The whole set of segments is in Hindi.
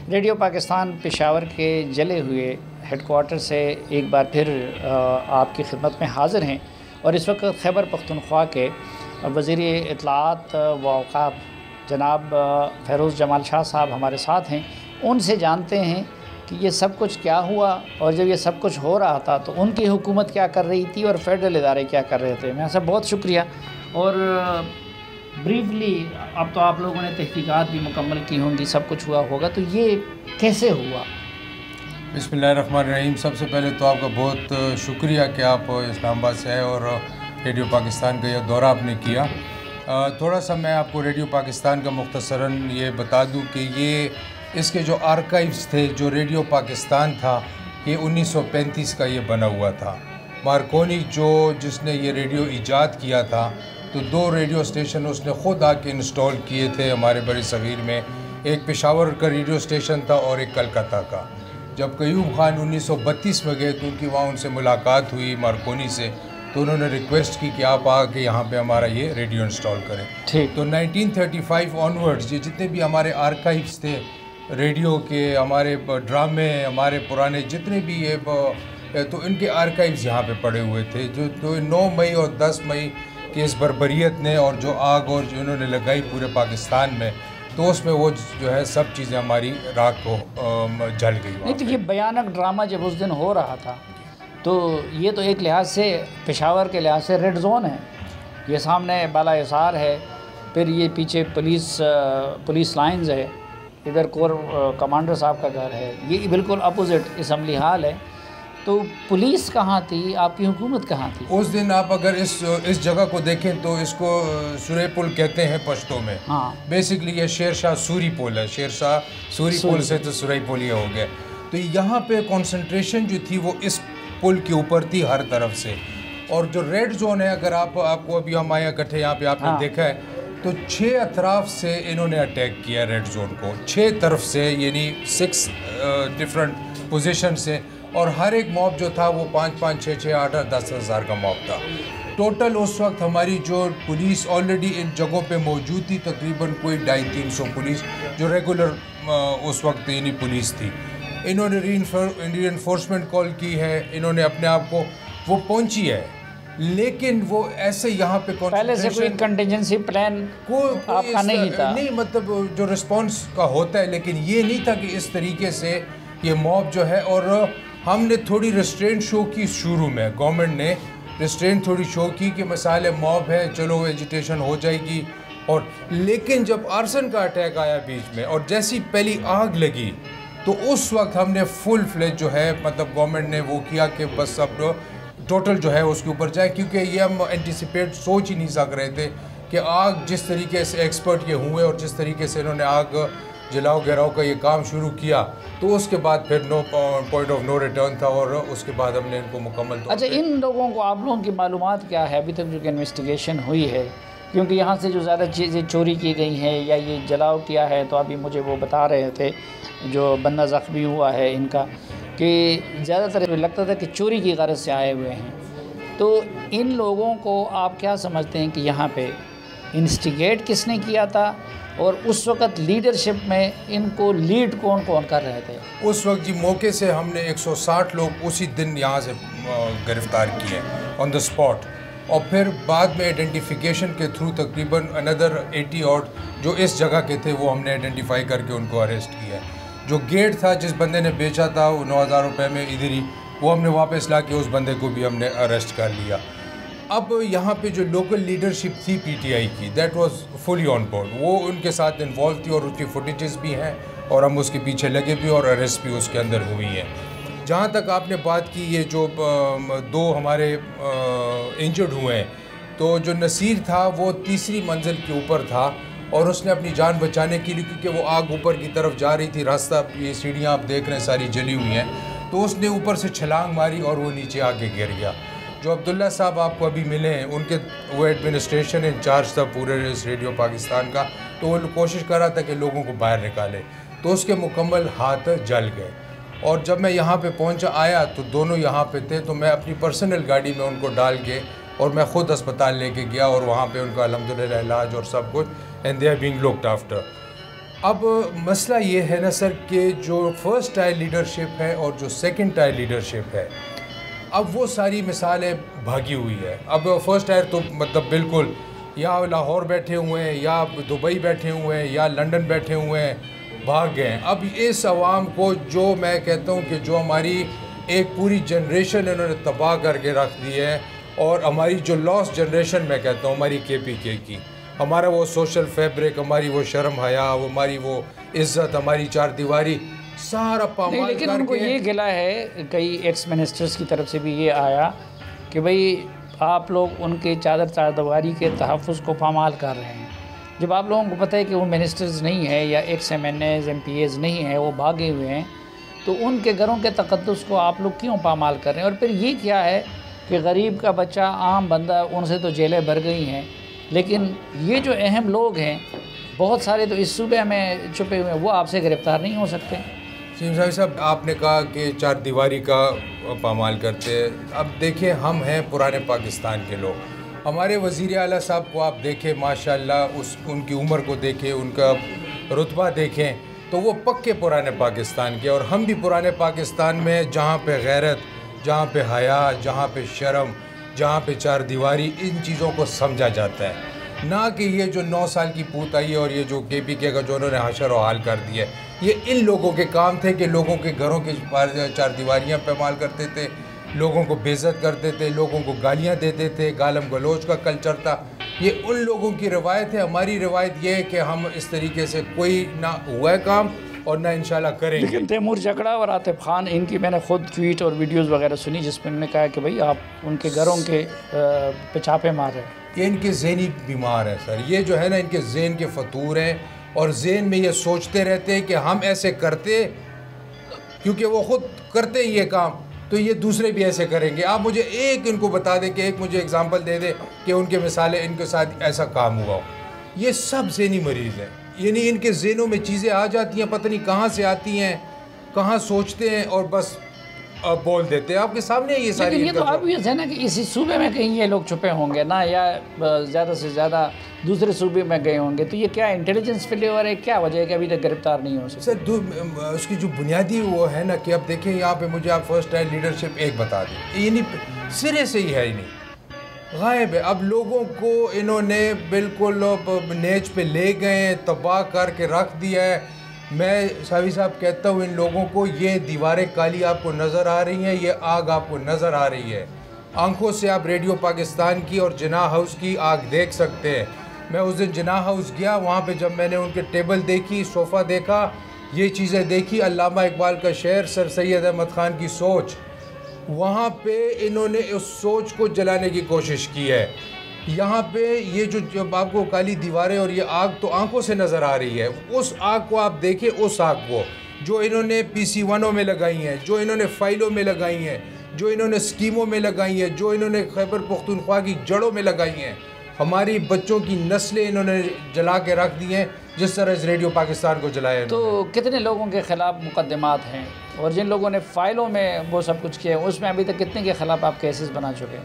रेडियो पाकिस्तान पेशावर के जले हुए हेडक्वार्टर से एक बार फिर आपकी खिदमत में हाज़िर हैं और इस वक्त खैबर पख्तूनख्वा के वज़ीर इत्तलाआत व औक़ाफ़ जनाब फ़ैरोज़ जमाल शाह साहब हमारे साथ हैं। उनसे जानते हैं कि ये सब कुछ क्या हुआ और जब ये सब कुछ हो रहा था तो उनकी हुकूमत क्या कर रही थी और फेडरल इदारे क्या कर रहे थे। मैं सब बहुत शुक्रिया। और ब्रीफली अब तो आप लोगों ने तहकीकात भी मुकम्मल की होंगी, सब कुछ हुआ होगा, तो ये कैसे हुआ? बिस्मिल्लाहिर्रहमानिर्रहीम। सबसे पहले तो आपका बहुत शुक्रिया कि आप इस्लामाबाद से आए और रेडियो पाकिस्तान का यह दौरा आपने किया। थोड़ा सा मैं आपको रेडियो पाकिस्तान का मुख्तसरन ये बता दूं कि ये इसके जो आर्काइव्स थे, जो रेडियो पाकिस्तान था, ये 1935 का ये बना हुआ था। मार्कोनी जिसने ये रेडियो ईजाद किया था, तो 2 रेडियो स्टेशन उसने ख़ुद आके इंस्टॉल किए थे हमारे बड़े सग़ीर में। एक पेशावर का रेडियो स्टेशन था और एक कलकत्ता का। जब कयूम खान 1932 में गए तो उनकी वहाँ उनसे मुलाकात हुई मार्कोनी से, तो उन्होंने रिक्वेस्ट की कि आप आके यहाँ पे हमारा ये रेडियो इंस्टॉल करें। ठीक। तो 1935 ऑनवर्ड्स ये जितने भी हमारे आर्काइव्स थे रेडियो के, हमारे ड्रामे, हमारे पुराने जितने भी ये तो इनके आर्काइव्स यहाँ पे पड़े हुए थे। जो तो 9 मई और 10 मई की इस बर्बरियत ने और जो आग और जो उन्होंने लगाई पूरे पाकिस्तान में, तो उसमें वो जो है सब चीज़ें हमारी राख को जल गई। नहीं तो ये भयानक ड्रामा जब उस दिन हो रहा था तो ये तो एक लिहाज से पेशावर के लिहाज से रेड जोन है। ये सामने बाला हिसार है, फिर ये पीछे पुलिस लाइंस है, इधर कोर कमांडर साहब का घर है, ये बिल्कुल अपोजिट असम्बली हाल है। तो पुलिस कहाँ थी, आपकी हुकूमत कहाँ थी उस दिन? आप अगर इस जगह को देखें तो इसको सूरी पुल कहते हैं पश्तो में। हाँ, बेसिकली ये शेर शाह सूरी पुल है। शेर शाह सूरी पुल से तो सूरी पुल ये हो गया। तो यहाँ पे कंसंट्रेशन जो थी वो इस पुल के ऊपर थी हर तरफ से। और जो रेड जोन है, अगर आपको अभी हम आए इकट्ठे यहाँ पे आपने देखा है, तो 6 अतराफ से इन्होंने अटैक किया रेड जोन को, 6 तरफ से, यानी 6 डिफरेंट पोजीशन से। और हर एक मॉब जो था वो 5-5, 6-6, 8-8, 10 हज़ार का मॉब था टोटल। उस वक्त हमारी जो पुलिस ऑलरेडी इन जगहों पे मौजूद थी, तकरीबन कोई 250-300 पुलिस जो रेगुलर उस वक्त यानी पुलिस थी। इन्होंने रीइंफोर्समेंट कॉल की है, इन्होंने अपने आप को वो पहुंची है, लेकिन वो ऐसे यहाँ पे पहले से कोई कंटिजेंसी प्लान आपका नहीं था? नहीं, मतलब जो रिस्पांस का होता है, लेकिन ये नहीं था कि इस तरीके से ये मॉब जो है। और हमने थोड़ी रेस्ट्रेंट शो की शुरू में, गवर्नमेंट ने रेस्ट्रेंट थोड़ी शो की कि मसाले मॉब है, चलो एजिटेशन हो जाएगी। और लेकिन जब आर्सन का अटैक आया बीच में और जैसी पहली आग लगी, तो उस वक्त हमने फुल फ्लेज जो है, मतलब गवर्नमेंट ने वो किया कि बस अब टोटल जो है उसके ऊपर जाए, क्योंकि ये हम एंटिसिपेट सोच ही नहीं सक रहे थे कि आग जिस तरीके से एक्सपर्ट ये हुए और जिस तरीके से इन्होंने आग जलाओ गिराओ का ये काम शुरू किया, तो उसके बाद फिर पॉइंट ऑफ नो रिटर्न था और उसके बाद हमने इनको मुकम्मल। अच्छा, इन लोगों को, आप लोगों की मालूमात क्या है अभी तक जो इन्वेस्टिगेशन हुई है? क्योंकि यहाँ से जो ज़्यादा चीज़ें चोरी की गई हैं या ये जलाओ किया है, तो अभी मुझे वो बता रहे थे जो बंदा ज़ख्मी हुआ है इनका, कि ज़्यादातर लगता था कि चोरी की गरज से आए हुए हैं। तो इन लोगों को आप क्या समझते हैं कि यहाँ पे इंस्टिगेट किसने किया था और उस वक़्त लीडरशिप में इनको लीड कौन कौन कर रहे थे? उस वक्त जी मौके से हमने 160 लोग उसी दिन यहाँ से गिरफ़्तार किए ऑन द स्पॉट, और फिर बाद में आइडेंटिफिकेशन के थ्रू तकरीबन अनदर 80 और जो इस जगह के थे वो हमने आइडेंटिफाई करके उनको अरेस्ट किया। जो गेट था जिस बंदे ने बेचा था वो 9,000 रुपये में इधर ही, वो हमने वापस ला के उस बंदे को भी हमने अरेस्ट कर लिया। अब यहाँ पे जो लोकल लीडरशिप थी पीटीआई की, that was fully on board, वो उनके साथ इन्वॉल्व थी और उसकी फुटेजेस भी हैं और हम उसके पीछे लगे भी और अरेस्ट भी उसके अंदर हुई है। जहाँ तक आपने बात की ये जो 2 हमारे इंजर्ड हुए हैं, तो जो नसीर था वो 3री मंजिल के ऊपर था और उसने अपनी जान बचाने के लिए, क्योंकि वो आग ऊपर की तरफ जा रही थी, रास्ता ये सीढ़ियाँ आप देख रहे हैं सारी जली हुई हैं, तो उसने ऊपर से छलांग मारी और वो नीचे आके गिर गया। जो अब्दुल्ला साहब आपको अभी मिले हैं, उनके वो एडमिनिस्ट्रेशन इंचार्ज था पूरे इस रेडियो पाकिस्तान का, तो वो कोशिश कर रहा था कि लोगों को बाहर निकाले, तो उसके मुकम्मल हाथ जल गए। और जब मैं यहाँ पे पहुँचा आया तो दोनों यहाँ पे थे, तो मैं अपनी पर्सनल गाड़ी में उनको डाल के और मैं ख़ुद अस्पताल लेके गया और वहाँ पे उनका अल्हम्दुलिल्लाह इलाज और सब कुछ, and they are being looked after. अब मसला ये है ना सर कि जो फर्स्ट टायर लीडरशिप है और जो सेकंड टायर लीडरशिप है, अब वो सारी मिसालें भागी हुई है। अब फर्स्ट टायर तो मतलब बिल्कुल या लाहौर बैठे हुए हैं या दुबई बैठे हुए हैं या लंदन बैठे हुए हैं, भाग गए। अब इस आवाम को जो मैं कहता हूँ कि जो हमारी एक पूरी जनरेशन इन्होंने तबाह करके रख दी है, और हमारी जो लॉस्ट जनरेशन मैं कहता हूँ हमारी KPK की, हमारा वो सोशल फैब्रिक, हमारी वो शर्म हया, हमारी वो इज़्ज़त, हमारी चार दीवारी, सारा पामाल। लेकिन उनको ये गिला है, कई एक्स मिनिस्टर्स की तरफ से भी ये आया कि भाई आप लोग उनके चार दीवारी के तहफ़्फ़ुज़ को पामाल कर रहे हैं। जब आप लोगों को पता है कि वो मिनिस्टर्स नहीं है या एक्स MNAs MPAs नहीं है, वो भागे हुए हैं, तो उनके घरों के तक़द्दुस को आप लोग क्यों पामाल कर रहे हैं? और फिर ये क्या है कि गरीब का बच्चा, आम बंदा, उनसे तो जेलें भर गई हैं, लेकिन ये जो अहम लोग हैं बहुत सारे तो इस सूबे में छुपे हुए हैं, वो आपसे गिरफ़्तार नहीं हो सकते। सीम साहब, आपने कहा कि चार दीवारी का पामाल करते। अब देखिए, हम हैं पुराने पाकिस्तान के लोग, हमारे वज़ीर आला साहब को आप देखें, माशाल्लाह उनकी उम्र को देखें, उनका रुतबा देखें, तो वो पक्के पुराने पाकिस्तान के। और हम भी पुराने पाकिस्तान में, जहाँ पे गैरत, जहाँ पे हया, जहाँ पे शर्म, जहाँ पे चार दीवारी, इन चीज़ों को समझा जाता है, ना कि ये जो 9 साल की पूत आई और ये जो KPK का जो उन्होंने हशर व हाल कर दिया। ये इन लोगों के काम थे कि लोगों के घरों के चार दीवारियाँ पैमाल करते थे, लोगों को बेइज्जत करते थे, लोगों को गालियाँ देते थे, गालम गलोच का कल्चर था। ये उन लोगों की रवायत है। हमारी रवायत ये है कि हम इस तरीके से कोई ना हुआ है काम और ना इंशाल्लाह करेंगे। लेकिन तैमूर जकड़ा और आतिफ खान, इनकी मैंने ख़ुद ट्वीट और वीडियोस वगैरह सुनी जिसमें उन्होंने कहा कि भाई आप उनके घरों के पे छापे मार रहे हैं। ये इनके ज़हनी बीमार है सर, ये जो है ना, इनके ज़हन के फतूर हैं, और ज़हन में ये सोचते रहते हैं कि हम ऐसे करते, क्योंकि वो ख़ुद करते ही ये काम, तो ये दूसरे भी ऐसे करेंगे। आप मुझे एक इनको बता दें कि एक मुझे एग्ज़ाम्पल दे दे कि उनके मिसालें इनके साथ ऐसा काम हुआ हो। ये सब ज़हनी मरीज़ हैं, यानी इनके ज़हनों में चीज़ें आ जाती हैं, पता नहीं कहाँ से आती हैं, कहाँ सोचते हैं और बस बोल देते हैं। आपके सामने ये सारी। लेकिन ये तो ऑब्वियस है ना कि इसी सूबे में कहीं ये लोग छुपे होंगे ना, या ज़्यादा से ज़्यादा दूसरे सूबे में गए होंगे। तो ये क्या इंटेलिजेंस फेलियर है, क्या वजह है कि अभी तक गिरफ्तार नहीं हो सकते? सर उसकी जो बुनियादी वो है ना कि अब देखें यहाँ पे मुझे आप फर्स्ट टाइम लीडरशिप एक बता दें, ये नहीं सिरे से ही है, ही नहीं, गायब है। अब लोगों को इन्होंने बिल्कुल नेच पे ले गए, तबाह करके रख दिया है। मैं सावी साहब कहता हूँ इन लोगों को, ये दीवारें काली आपको नज़र आ रही हैं, ये आग आपको नज़र आ रही है, आंखों से आप रेडियो पाकिस्तान की और जिन्ना हाउस की आग देख सकते हैं। मैं उस दिन जिन्ना हाउस गया, वहाँ पे जब मैंने उनके टेबल देखी, सोफ़ा देखा, ये चीज़ें देखी, अल्लामा इकबाल का शेर, सर सैयद अहमद ख़ान की सोच, वहाँ पे इन्होंने उस सोच को जलाने की कोशिश की है। यहाँ पे ये जो जब आपको काली दीवारें और ये आग तो आंखों से नज़र आ रही है, उस आग को आप देखें, उस आग को जो इन्होंने PC1 में लगाई हैं, जो इन्होंने फाइलों में लगाई हैं, जो इन्होंने स्कीमों में लगाई हैं, जो इन्होंने खैबर पख्तूनख्वा की जड़ों में लगाई हैं, हमारी बच्चों की नस्लें इन्होंने जला के रख दी हैं, जिस तरह इस रेडियो पाकिस्तान को जलाया। तो कितने लोगों के ख़िलाफ़ मुकदमात हैं, और जिन लोगों ने फ़ाइलों में वो सब कुछ किया है उसमें अभी तक कितने के ख़िलाफ़ आप केसेस बना चुके हैं?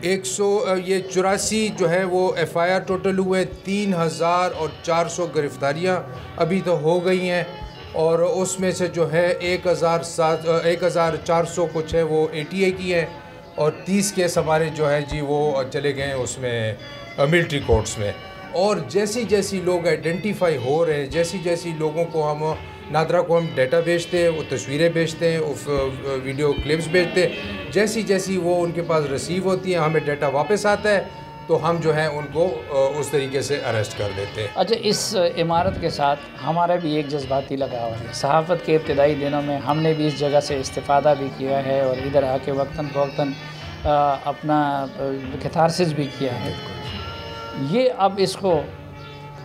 184 जो है वो FIR टोटल हुए, 3400 गिरफ्तारियाँ अभी तो हो गई हैं, और उसमें से जो है 1400 कुछ है वो ATA की है, और 30 केस हमारे जो है जी वो चले गए हैं उसमें मिलिट्री कोर्ट्स में। और जैसी जैसी लोग आइडेंटिफाई हो रहे हैं, जैसी जैसी लोगों को हम नादरा को हम डाटा भेजते हैं, वो तस्वीरें भेजते हैं, वो वीडियो क्लिप्स भेजते हैं, जैसी जैसी वो उनके पास रिसीव होती हैं, हमें डाटा वापस आता है, तो हम जो है उनको उस तरीके से अरेस्ट कर देते हैं। अच्छा, इस इमारत के साथ हमारा भी एक जज्बाती लगाव है। सहाफ़त के इब्तदाई दिनों में हमने भी इस जगह से इस्तिफ़ादा भी किया है और इधर आके वक्तन फ़वक्तन अपना कैथारसिस भी किया है। ये अब इसको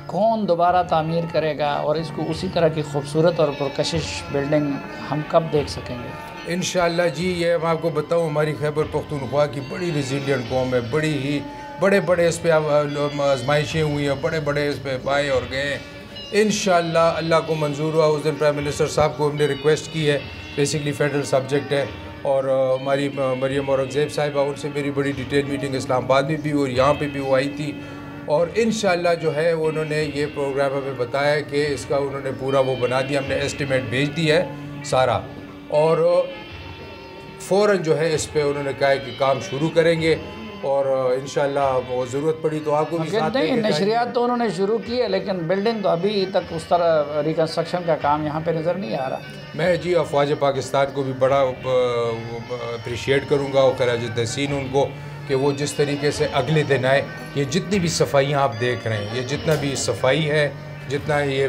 कौन दोबारा तामीर करेगा और इसको उसी तरह की खूबसूरत और पुरकशिश बिल्डिंग हम कब देख सकेंगे? इंशाअल्लाह जी, ये मैं आपको बताऊँ, हमारी खैबर पख्तूनख्वा की बड़ी रिजिलियंट कौम है, बड़ी ही बड़े इस पर आजमाइशें हुई हैं, बड़े इस पर आए और गए। इंशाअल्लाह अल्लाह को मंजूर हुआ। उस दिन प्राइम मिनिस्टर साहब को हमने रिक्वेस्ट की है, बेसिकली फेडरल सब्जेक्ट है, और हमारी मरियम औरंगज़ेब साहिबा, उनसे मेरी बड़ी डिटेल मीटिंग इस्लामाबाद में भी और यहाँ पे भी वो आई थी। और इंशाल्लाह जो है उन्होंने ये प्रोग्राम हमें बताया कि इसका उन्होंने पूरा वो बना दिया, हमने एस्टिमेट भेज दिया है सारा, और फ़ौरन जो है इस पे उन्होंने कहा है कि काम शुरू करेंगे, और इंशाल्लाह वो ज़रूरत पड़ी तो आपको भी साथ नहीं, नशरियात तो उन्होंने शुरू की है, लेकिन बिल्डिंग तो अभी तक उस तरह रिकन्स्ट्रक्शन का काम यहाँ पे नज़र नहीं आ रहा। मैं जी अफवाज पाकिस्तान को भी बड़ा अप्रिशिएट करूँगा और खराज तहसीन उनको कि वो जिस तरीके से अगले दिन आए, ये जितनी भी सफाइयाँ आप देख रहे हैं, ये जितना भी सफाई है, जितना ये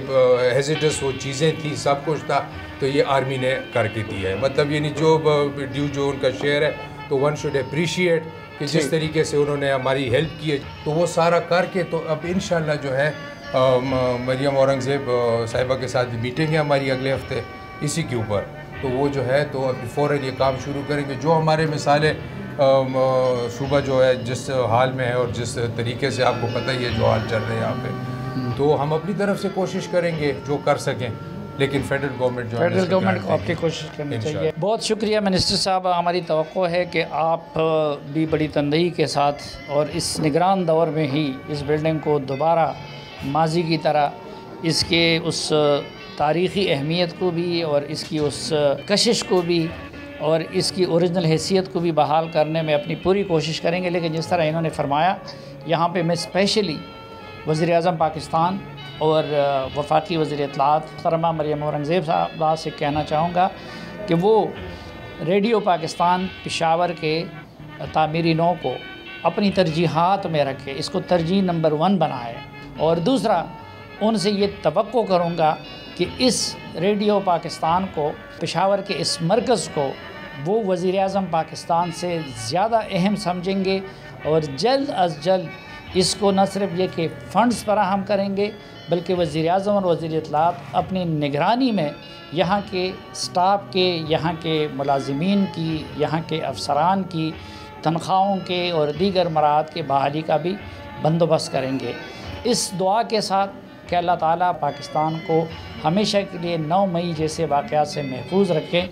हेजिटस वो चीज़ें थी, सब कुछ था, तो ये आर्मी ने करके दिया है। मतलब यानी जो उनका शेयर है, तो वन शुड अप्रिशिएट कि जिस तरीके से उन्होंने हमारी हेल्प की है, तो वो सारा करके तो अब इंशाल्लाह जो है मरियम औरंगज़ेब साहिबा के साथ मीटिंग है हमारी अगले हफ्ते इसी के ऊपर, तो वो जो है तो अब फ़ौरन ये काम शुरू करेंगे। जो हमारे मिसालें सूबा जो है जिस हाल में है और जिस तरीके से आपको पता ही है जो हाल चल रहे हैं यहाँ पे, तो हम अपनी तरफ से कोशिश करेंगे जो कर सकें, लेकिन फेडरल गवर्नमेंट को आपकी कोशिश करनी चाहिए। बहुत शुक्रिया मिनिस्टर साहब, हमारी तवक्को है कि आप भी बड़ी तनदही के साथ और इस निगरान दौर में ही इस बिल्डिंग को दोबारा माजी की तरह इसके उस तारीख़ी अहमियत को भी और इसकी उस कशिश को भी और इसकी ओरिजिनल हैसियत को भी बहाल करने में अपनी पूरी कोशिश करेंगे। लेकिन जिस तरह इन्होंने फरमाया, यहाँ पे मैं स्पेशली वज़ीर-ए-आज़म पाकिस्तान और वफाकी वज़ीर इत्तलात मोहतरमा मरियम औरंगज़ेब साहबा से कहना चाहूँगा कि वो रेडियो पाकिस्तान पेशावर के तामीरी नौ को अपनी तरजीहात में रखे, इसको तरजीह नंबर 1 बनाए। और दूसरा, उनसे ये तवक्को करूँगा कि इस रेडियो पाकिस्तान को, पेशावर के इस मरकज़ को वो वज़ीर-ए-आज़म पाकिस्तान से ज़्यादा अहम समझेंगे और जल्द अज़ जल्द इसको न सिर्फ ये कि फ़ंड्स फराहम करेंगे, बल्कि वज़ीर-ए-आज़म और वज़ीर इत्तलात अपनी निगरानी में यहाँ के स्टाफ के, यहाँ के मुलाजिमीन की, यहाँ के अफसरान की तनख्वाहों के और दीगर मराहत के बहाली का भी बंदोबस्त करेंगे। इस दुआ के साथ कि अल्लाह ताला पाकिस्तान को हमेशा के लिए 9 मई जैसे वाक़यात से महफूज रखें।